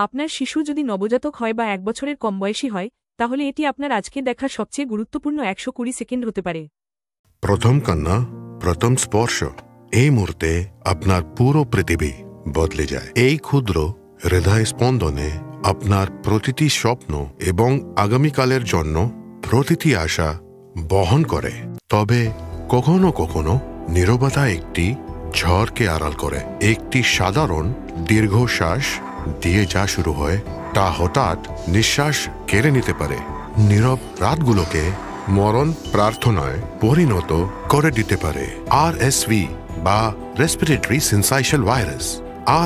আপনার শিশু যদি নবজাতক হয় বা 1 বছরের কম বয়সী হয়, তাহলে এটি আপনার আজকে দেখা সবচেয়ে গুরুত্বপূর্ণ 120 সেকেন্ড হতে পারে। প্রথম কান্না, প্রথম স্পর্শ, এই মুহূর্তে আপনার পুরো পৃথিবী বদলে যায়। এই ক্ষুদ্র হৃদয় স্পন্দনে আপনার প্রতিটি স্বপ্ন এবং আগামীকালের জন্য প্রতিটি আশা বহন করে। তবে কখনো কখনো নীরবতা একটি ঝড়কে আড়াল করে। একটি সাধারণ দীর্ঘশ্বাস দিয়ে যা শুরু হয় তা হঠাৎ নিঃশ্বাস কেড়ে নিতে পারে। নীরব রাতগুলোকে মরণ প্রার্থনায় পরিণত করে দিতে পারে। RSV বা রেসপিরেটরি সিনসাইশাল ভাইরাস।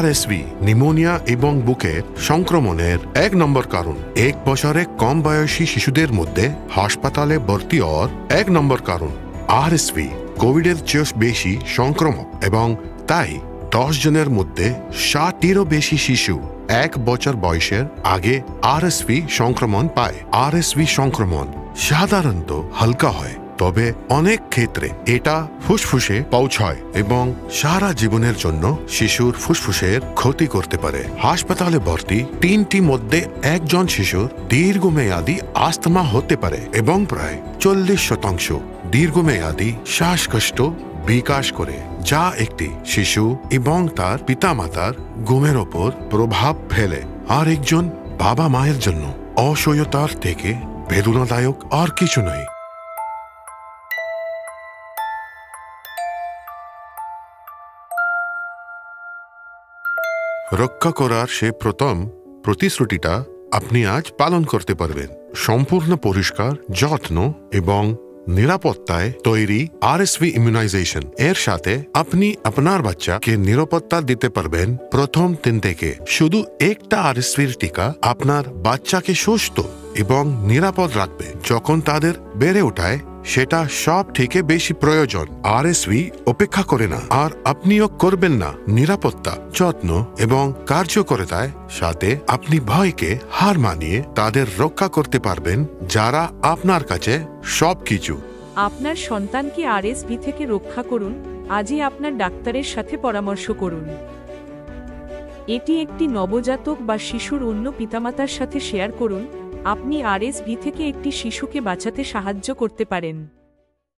RSV নিউমোনিয়া এবং বুকের সংক্রমণের 1 নম্বর কারণ। 1 বছরে কম বয়সী শিশুদের মধ্যে হাসপাতালে ভর্তি হওয়ার 1 নম্বর কারণ। RSV কোভিডের চেয়ে বেশি সংক্রামক এবং তাই 10 জনের মধ্যে 60-এরও বেশি শিশু 1 বছর বয়সের আগে RSV সংক্রমণ পায়। RSV সংক্রমণ সাধারণত হালকা হয়, তবে অনেক ক্ষেত্রে এটা ফুসফুসে পৌঁছায় এবং সারা জীবনের জন্য শিশুর ফুসফুসের ক্ষতি করতে পারে। হাসপাতালে ভর্তি 3টি মধ্যে 1 জন শিশুর দীর্ঘমেয়াদী আস্তমা হতে পারে এবং প্রায় 40% দীর্ঘমেয়াদী শ্বাসকষ্ট বিকাশ করে, যা একটি শিশু এবং তার পিতামাতার ঘুমের ওপর প্রভাব ফেলে। আর একজন বাবা মায়ের জন্য অসহ্যতার থেকে বেদনাদায়ক আর কিছু নয়। রক্ষা করার সে প্রথম প্রতিশ্রুতিটা আপনি আজ পালন করতে পারবেন। সম্পূর্ণ পরিষ্কার, যত্ন এবং নিরাপত্তায় তৈরি RSV ইমিউনাইজেশন এর সাথে আপনি আপনার বাচ্চাকে নিরাপত্তা দিতে পারবেন প্রথম দিন থেকে। শুধু একটা RSVর টিকা আপনার বাচ্চাকে সুস্থ এবং নিরাপদ রাখবে যখন তাদের বেড়ে ওঠায়। সেটা সব থেকে বেশি প্রয়োজন। RSV অপেক্ষা করে না, আর আপনিও করবেন না। নিরাপত্তা, যত্ন এবং কার্যকরিতার সাথে আপনি ভয়কে হার মানিয়ে তাদের রক্ষা করতে পারবেন, যারা আপনার কাছে সবকিছু। আপনার সন্তানকে RSV থেকে রক্ষা করুন। আজই আপনার ডাক্তারের সাথে পরামর্শ করুন। এটি একটি নবজাতক বা শিশুর অন্য পিতামাতার সাথে শেয়ার করুন। আপনি RSV থেকে একটি শিশুকে বাঁচাতে সাহায্য করতে পারেন।